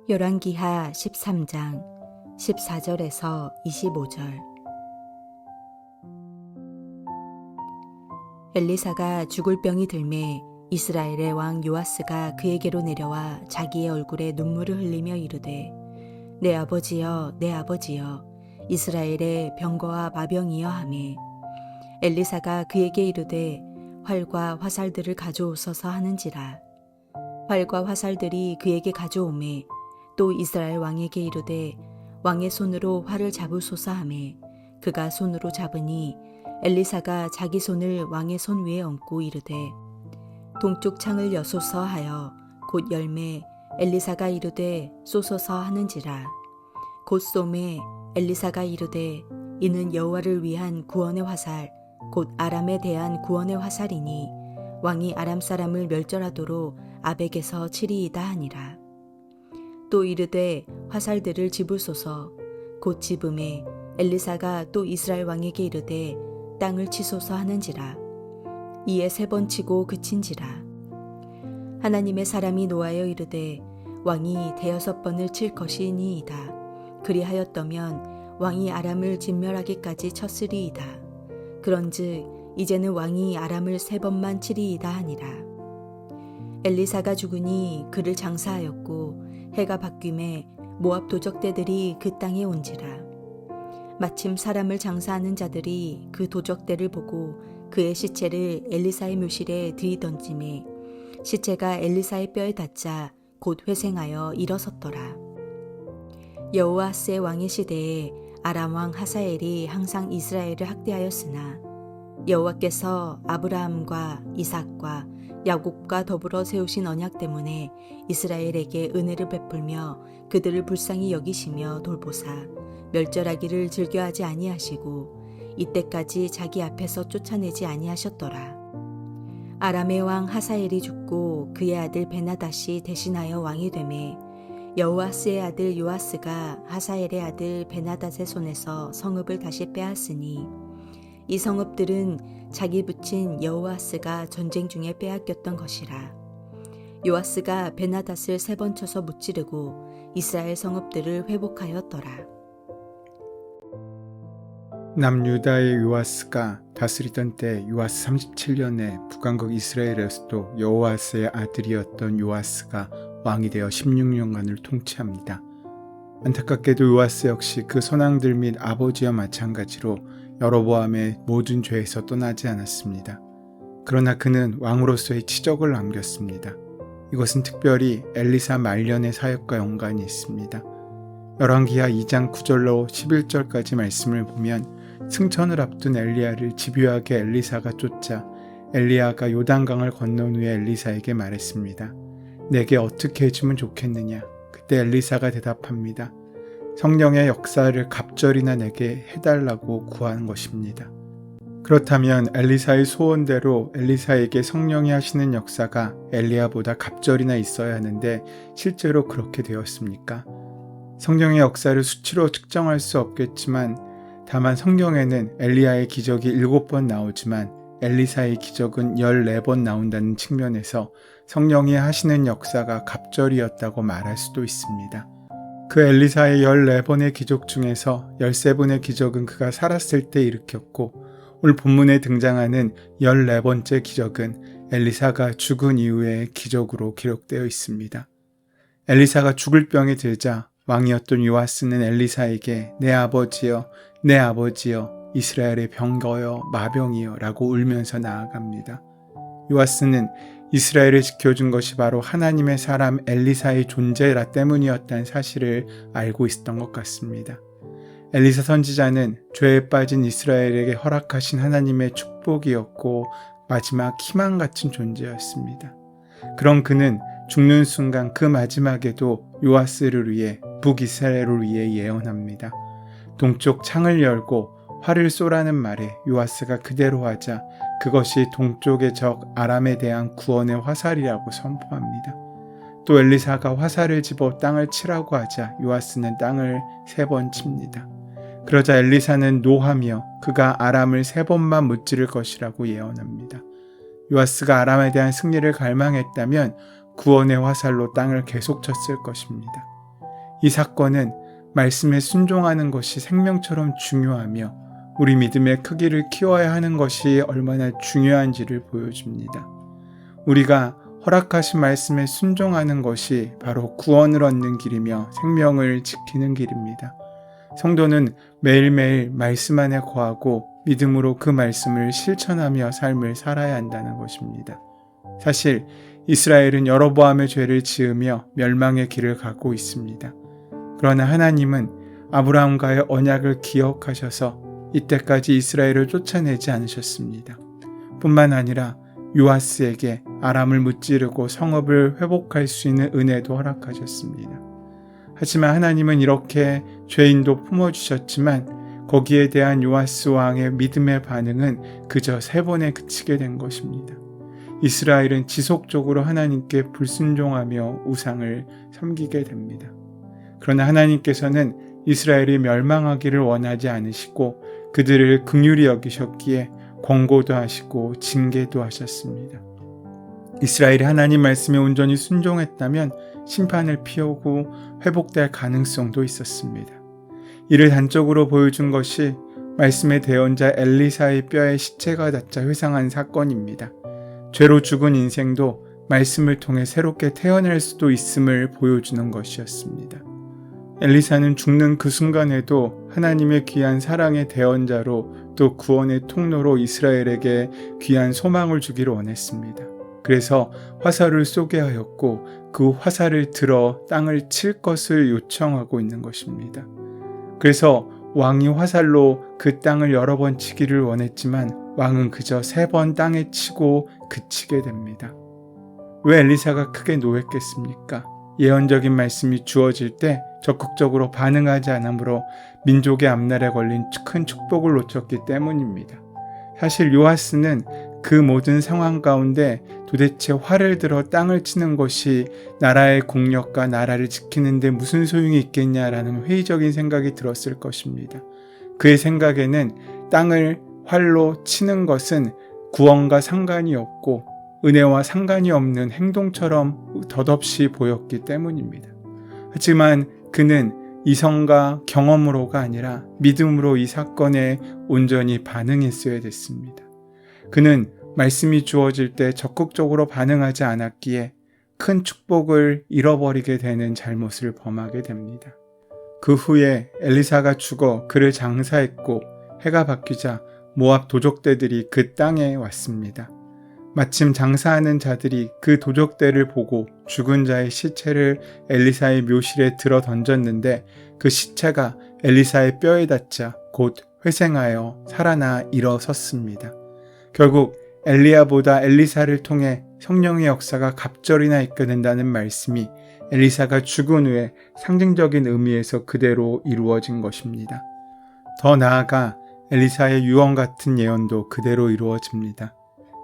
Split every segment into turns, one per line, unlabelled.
열왕기하 13장 14절에서 25절. 엘리사가 죽을 병이 들매 이스라엘의 왕 요아스가 그에게로 내려와 자기의 얼굴에 눈물을 흘리며 이르되, 내 아버지여, 내 아버지여, 이스라엘의 병거와 마병이여 하매, 엘리사가 그에게 이르되, 활과 화살들을 가져오소서 하는지라. 활과 화살들이 그에게 가져오매 또 이스라엘 왕에게 이르되, 왕의 손으로 활을 잡으소서 하매 그가 손으로 잡으니 엘리사가 자기 손을 왕의 손 위에 얹고 이르되, 동쪽 창을 여소서 하여 곧 열매 엘리사가 이르되, 쏘소서 하는지라. 곧 쏘매 엘리사가 이르되, 이는 여호와를 위한 구원의 화살 곧 아람에 대한 구원의 화살이니 왕이 아람 사람을 멸절하도록 아벡에서 치리이다 하니라. 또 이르되, 화살들을 집으소서. 곧 집음에 엘리사가 또 이스라엘 왕에게 이르되, 땅을 치소서 하는지라. 이에 3번 치고 그친지라. 하나님의 사람이 노하여 이르되, 왕이 6번을 칠 것이니이다. 그리하였더면 왕이 아람을 진멸하기까지 쳤으리이다. 그런즉 이제는 왕이 아람을 3번만 치리이다 하니라. 엘리사가 죽으니 그를 장사하였고 해가 바뀜에 모압 도적대들이 그 땅에 온지라. 마침 사람을 장사하는 자들이 그 도적대를 보고 그의 시체를 엘리사의 묘실에 들이던지매 시체가 엘리사의 뼈에 닿자 곧 회생하여 일어섰더라. 여호아스의 왕의 시대에 아람 왕 하사엘이 항상 이스라엘을 학대하였으나 여호와께서 아브라함과 이삭과 야곱과 더불어 세우신 언약 때문에 이스라엘에게 은혜를 베풀며 그들을 불쌍히 여기시며 돌보사 멸절하기를 즐겨하지 아니하시고 이때까지 자기 앞에서 쫓아내지 아니하셨더라. 아람의 왕 하사엘이 죽고 그의 아들 베나닷이 대신하여 왕이 되매 여호아스의 아들 요아스가 하사엘의 아들 베나닷의 손에서 성읍을 다시 빼앗으니 이 성읍들은 자기 부친 여호아스가 전쟁 중에 빼앗겼던 것이라. 요아스가 베나닷을 3번 쳐서 무찌르고 이스라엘 성읍들을 회복하였더라.
남유다의 요아스가 다스리던 때 요아스 37년에 북왕국 이스라엘에서도 여호아스의 아들이었던 요아스가 왕이 되어 16년간을 통치합니다. 안타깝게도 요아스 역시 그 선왕들 및 아버지와 마찬가지로 여로보암의 모든 죄에서 떠나지 않았습니다. 그러나 그는 왕으로서의 치적을 남겼습니다. 이것은 특별히 엘리사 말년의 사역과 연관이 있습니다. 열왕기하 2장 9절로 11절까지 말씀을 보면 승천을 앞둔 엘리야를 집요하게 엘리사가 쫓자 엘리야가 요단강을 건넌 후에 엘리사에게 말했습니다. 내게 어떻게 해주면 좋겠느냐? 그때 엘리사가 대답합니다. 성령의 역사를 갑절이나 내게 해달라고 구하는 것입니다. 그렇다면 엘리사의 소원대로 엘리사에게 성령이 하시는 역사가 엘리야보다 갑절이나 있어야 하는데 실제로 그렇게 되었습니까? 성령의 역사를 수치로 측정할 수 없겠지만 다만 성경에는 엘리야의 기적이 7번 나오지만 엘리사의 기적은 14번 나온다는 측면에서 성령이 하시는 역사가 갑절이었다고 말할 수도 있습니다. 그 엘리사의 14번의 기적 중에서 13번의 기적은 그가 살았을 때 일으켰고 오늘 본문에 등장하는 14번째 기적은 엘리사가 죽은 이후의 기적으로 기록되어 있습니다. 엘리사가 죽을 병이 들자 왕이었던 요아스는 엘리사에게 내 아버지여, 내 아버지여, 이스라엘의 병거여, 마병이여 라고 울면서 나아갑니다. 요아스는 이스라엘을 지켜준 것이 바로 하나님의 사람 엘리사의 존재라 때문이었다는 사실을 알고 있었던 것 같습니다. 엘리사 선지자는 죄에 빠진 이스라엘에게 허락하신 하나님의 축복이었고 마지막 희망 같은 존재였습니다. 그런 그는 죽는 순간 그 마지막에도 요아스를 위해 북이스라엘을 위해 예언합니다. 동쪽 창을 열고 활을 쏘라는 말에 요아스가 그대로 하자 그것이 동쪽의 적 아람에 대한 구원의 화살이라고 선포합니다. 또 엘리사가 화살을 집어 땅을 치라고 하자 요아스는 땅을 3번 칩니다. 그러자 엘리사는 노하며 그가 아람을 3번만 무찌를 것이라고 예언합니다. 요아스가 아람에 대한 승리를 갈망했다면 구원의 화살로 땅을 계속 쳤을 것입니다. 이 사건은 말씀에 순종하는 것이 생명처럼 중요하며 우리 믿음의 크기를 키워야 하는 것이 얼마나 중요한지를 보여줍니다. 우리가 허락하신 말씀에 순종하는 것이 바로 구원을 얻는 길이며 생명을 지키는 길입니다. 성도는 매일매일 말씀 안에 거하고 믿음으로 그 말씀을 실천하며 삶을 살아야 한다는 것입니다. 사실 이스라엘은 여로보암의 죄를 지으며 멸망의 길을 가고 있습니다. 그러나 하나님은 아브라함과의 언약을 기억하셔서 이때까지 이스라엘을 쫓아내지 않으셨습니다. 뿐만 아니라 요아스에게 아람을 무찌르고 성읍을 회복할 수 있는 은혜도 허락하셨습니다. 하지만 하나님은 이렇게 죄인도 품어주셨지만 거기에 대한 요아스 왕의 믿음의 반응은 그저 3번에 그치게 된 것입니다. 이스라엘은 지속적으로 하나님께 불순종하며 우상을 섬기게 됩니다. 그러나 하나님께서는 이스라엘이 멸망하기를 원하지 않으시고 그들을 긍휼히 여기셨기에 권고도 하시고 징계도 하셨습니다. 이스라엘이 하나님 말씀에 온전히 순종했다면 심판을 피하고 회복될 가능성도 있었습니다. 이를 단적으로 보여준 것이 말씀의 대언자 엘리사의 뼈에 시체가 닿자 회상한 사건입니다. 죄로 죽은 인생도 말씀을 통해 새롭게 태어날 수도 있음을 보여주는 것이었습니다. 엘리사는 죽는 그 순간에도 하나님의 귀한 사랑의 대언자로 또 구원의 통로로 이스라엘에게 귀한 소망을 주기를 원했습니다. 그래서 화살을 쏘게 하였고 그 화살을 들어 땅을 칠 것을 요청하고 있는 것입니다. 그래서 왕이 화살로 그 땅을 여러 번 치기를 원했지만 왕은 그저 3번 땅에 치고 그치게 됩니다. 왜 엘리사가 크게 노했겠습니까? 예언적인 말씀이 주어질 때 적극적으로 반응하지 않으므로 민족의 앞날에 걸린 큰 축복을 놓쳤기 때문입니다. 사실 요아스는 그 모든 상황 가운데 도대체 활을 들어 땅을 치는 것이 나라의 공력과 나라를 지키는 데 무슨 소용이 있겠냐라는 회의적인 생각이 들었을 것입니다. 그의 생각에는 땅을 활로 치는 것은 구원과 상관이 없고 은혜와 상관이 없는 행동처럼 덧없이 보였기 때문입니다. 하지만 그는 이성과 경험으로가 아니라 믿음으로 이 사건에 온전히 반응했어야 됐습니다. 그는 말씀이 주어질 때 적극적으로 반응하지 않았기에 큰 축복을 잃어버리게 되는 잘못을 범하게 됩니다. 그 후에 엘리사가 죽어 그를 장사했고 해가 바뀌자 모압 도적대들이 그 땅에 왔습니다. 마침 장사하는 자들이 그 도적대를 보고 죽은 자의 시체를 엘리사의 묘실에 들어 던졌는데 그 시체가 엘리사의 뼈에 닿자 곧 회생하여 살아나 일어섰습니다. 결국 엘리야보다 엘리사를 통해 성령의 역사가 갑절이나 이끌어낸다는 말씀이 엘리사가 죽은 후에 상징적인 의미에서 그대로 이루어진 것입니다. 더 나아가 엘리사의 유언 같은 예언도 그대로 이루어집니다.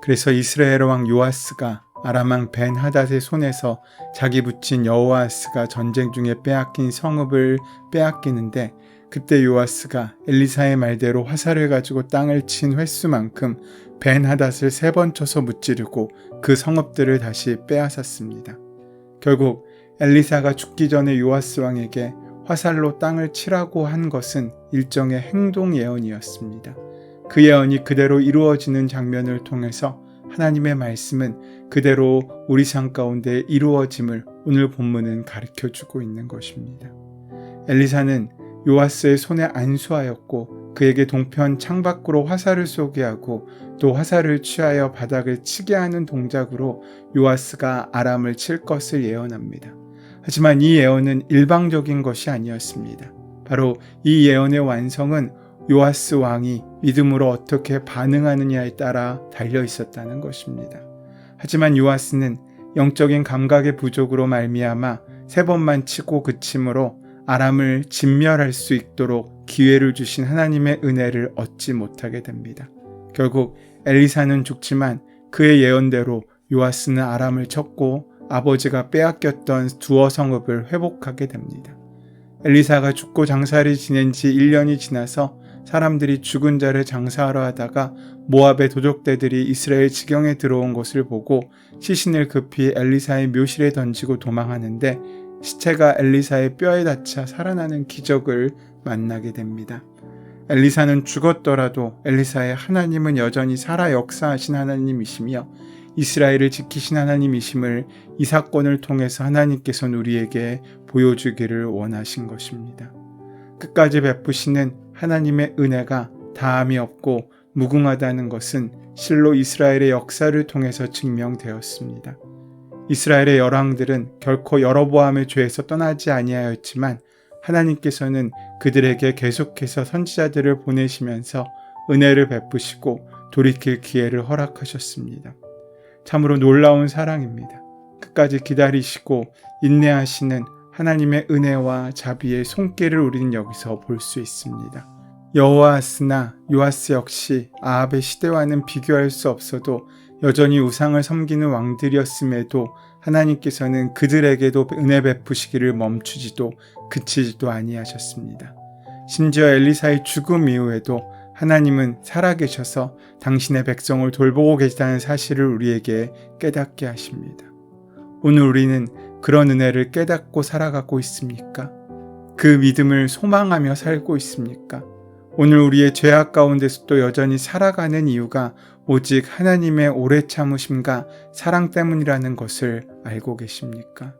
그래서 이스라엘 왕 요아스가 아람 왕 벤 하닷의 손에서 자기 부친 여호아스가 전쟁 중에 빼앗긴 성읍을 빼앗기는데 그때 요아스가 엘리사의 말대로 화살을 가지고 땅을 친 횟수만큼 벤 하닷을 3번 쳐서 무찌르고 그 성읍들을 다시 빼앗았습니다. 결국 엘리사가 죽기 전에 요아스 왕에게 화살로 땅을 치라고 한 것은 일종의 행동 예언이었습니다. 그 예언이 그대로 이루어지는 장면을 통해서 하나님의 말씀은 그대로 우리 삶 가운데 이루어짐을 오늘 본문은 가르쳐주고 있는 것입니다. 엘리사는 요아스의 손에 안수하였고 그에게 동편 창밖으로 화살을 쏘게 하고 또 화살을 취하여 바닥을 치게 하는 동작으로 요아스가 아람을 칠 것을 예언합니다. 하지만 이 예언은 일방적인 것이 아니었습니다. 바로 이 예언의 완성은 요아스 왕이 믿음으로 어떻게 반응하느냐에 따라 달려 있었다는 것입니다. 하지만 요아스는 영적인 감각의 부족으로 말미암아 3번만 치고 그침으로 아람을 진멸할 수 있도록 기회를 주신 하나님의 은혜를 얻지 못하게 됩니다. 결국 엘리사는 죽지만 그의 예언대로 요아스는 아람을 쳤고 아버지가 빼앗겼던 두어 성읍을 회복하게 됩니다. 엘리사가 죽고 장사를 지낸 지 1년이 지나서 사람들이 죽은 자를 장사하러 하다가 모압의 도적대들이 이스라엘 지경에 들어온 것을 보고 시신을 급히 엘리사의 묘실에 던지고 도망하는데 시체가 엘리사의 뼈에 닿자 살아나는 기적을 만나게 됩니다. 엘리사는 죽었더라도 엘리사의 하나님은 여전히 살아 역사하신 하나님이시며 이스라엘을 지키신 하나님이심을 이 사건을 통해서 하나님께서는 우리에게 보여주기를 원하신 것입니다. 끝까지 베푸시는 하나님의 은혜가 다함이 없고 무궁하다는 것은 실로 이스라엘의 역사를 통해서 증명되었습니다. 이스라엘의 열왕들은 결코 여로보암의 죄에서 떠나지 아니하였지만 하나님께서는 그들에게 계속해서 선지자들을 보내시면서 은혜를 베푸시고 돌이킬 기회를 허락하셨습니다. 참으로 놀라운 사랑입니다. 끝까지 기다리시고 인내하시는 하나님의 은혜와 자비의 손길을 우리는 여기서 볼 수 있습니다. 여호아스나 요아스 역시 아합의 시대와는 비교할 수 없어도 여전히 우상을 섬기는 왕들이었음에도 하나님께서는 그들에게도 은혜 베푸시기를 멈추지도 그치지도 아니하셨습니다. 심지어 엘리사의 죽음 이후에도 하나님은 살아계셔서 당신의 백성을 돌보고 계시다는 사실을 우리에게 깨닫게 하십니다. 오늘 우리는 그런 은혜를 깨닫고 살아가고 있습니까? 그 믿음을 소망하며 살고 있습니까? 오늘 우리의 죄악 가운데서도 여전히 살아가는 이유가 오직 하나님의 오래 참으심과 사랑 때문이라는 것을 알고 계십니까?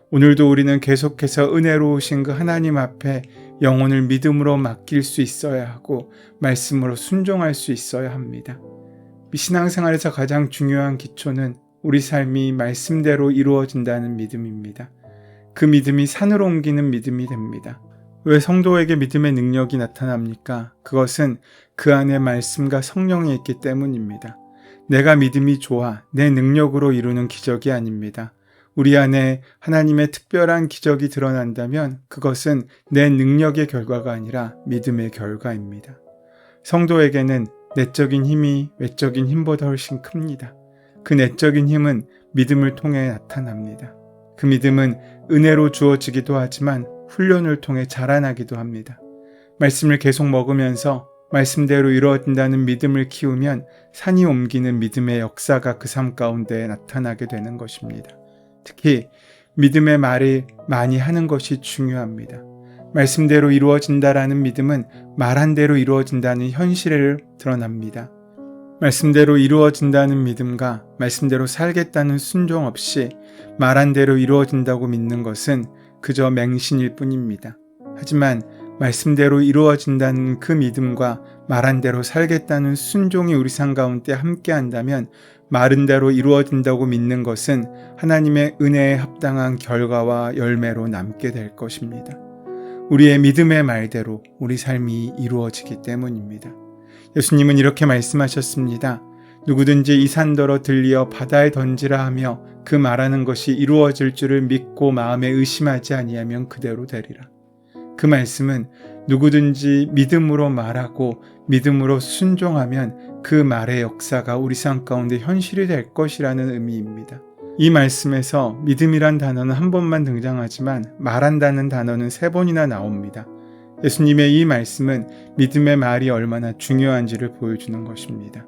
오늘도 우리는 계속해서 은혜로우신 그 하나님 앞에 영혼을 믿음으로 맡길 수 있어야 하고 말씀으로 순종할 수 있어야 합니다. 신앙생활에서 가장 중요한 기초는 우리 삶이 말씀대로 이루어진다는 믿음입니다. 그 믿음이 산으로 옮기는 믿음이 됩니다. 왜 성도에게 믿음의 능력이 나타납니까? 그것은 그 안에 말씀과 성령이 있기 때문입니다. 내가 믿음이 좋아 내 능력으로 이루는 기적이 아닙니다. 우리 안에 하나님의 특별한 기적이 드러난다면 그것은 내 능력의 결과가 아니라 믿음의 결과입니다. 성도에게는 내적인 힘이 외적인 힘보다 훨씬 큽니다. 그 내적인 힘은 믿음을 통해 나타납니다. 그 믿음은 은혜로 주어지기도 하지만 훈련을 통해 자라나기도 합니다. 말씀을 계속 먹으면서 말씀대로 이루어진다는 믿음을 키우면 산이 옮기는 믿음의 역사가 그 삶 가운데 나타나게 되는 것입니다. 특히 믿음의 말을 많이 하는 것이 중요합니다. 말씀대로 이루어진다라는 믿음은 말한 대로 이루어진다는 현실을 드러납니다. 말씀대로 이루어진다는 믿음과 말씀대로 살겠다는 순종 없이 말한 대로 이루어진다고 믿는 것은 그저 맹신일 뿐입니다. 하지만 말씀대로 이루어진다는 그 믿음과 말한 대로 살겠다는 순종이 우리 삶 가운데 함께 한다면 말은 대로 이루어진다고 믿는 것은 하나님의 은혜에 합당한 결과와 열매로 남게 될 것입니다. 우리의 믿음의 말대로 우리 삶이 이루어지기 때문입니다. 예수님은 이렇게 말씀하셨습니다. 누구든지 이 산더러 들리어 바다에 던지라 하며 그 말하는 것이 이루어질 줄을 믿고 마음에 의심하지 아니하면 그대로 되리라. 그 말씀은 누구든지 믿음으로 말하고 믿음으로 순종하면 그 말의 역사가 우리 삶 가운데 현실이 될 것이라는 의미입니다. 이 말씀에서 믿음이란 단어는 한 번만 등장하지만 말한다는 단어는 3번이나 나옵니다. 예수님의 이 말씀은 믿음의 말이 얼마나 중요한지를 보여주는 것입니다.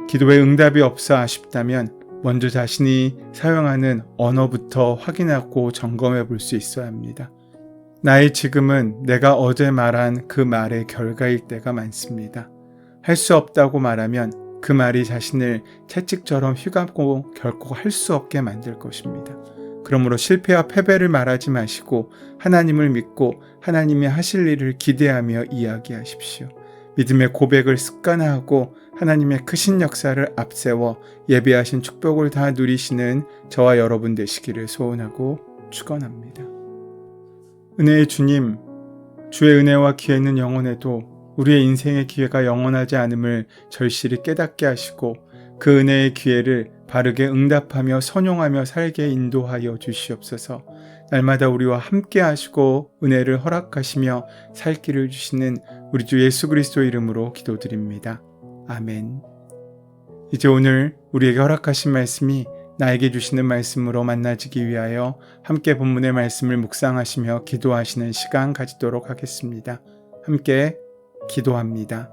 기도에 응답이 없어 아쉽다면 먼저 자신이 사용하는 언어부터 확인하고 점검해 볼 수 있어야 합니다. 나의 지금은 내가 어제 말한 그 말의 결과일 때가 많습니다. 할 수 없다고 말하면 그 말이 자신을 채찍처럼 휘감고 결코 할 수 없게 만들 것입니다. 그러므로 실패와 패배를 말하지 마시고 하나님을 믿고 하나님이 하실 일을 기대하며 이야기하십시오. 믿음의 고백을 습관화하고 하나님의 크신 역사를 앞세워 예비하신 축복을 다 누리시는 저와 여러분 되시기를 소원하고 축원합니다. 은혜의 주님, 주의 은혜와 기회는 영원해도 우리의 인생의 기회가 영원하지 않음을 절실히 깨닫게 하시고 그 은혜의 기회를 바르게 응답하며 선용하며 살게 인도하여 주시옵소서. 날마다 우리와 함께 하시고 은혜를 허락하시며 살 길을 주시는 우리 주 예수 그리스도 이름으로 기도드립니다. 아멘. 이제 오늘 우리에게 허락하신 말씀이 나에게 주시는 말씀으로 만나지기 위하여 함께 본문의 말씀을 묵상하시며 기도하시는 시간 가지도록 하겠습니다. 함께 기도합니다.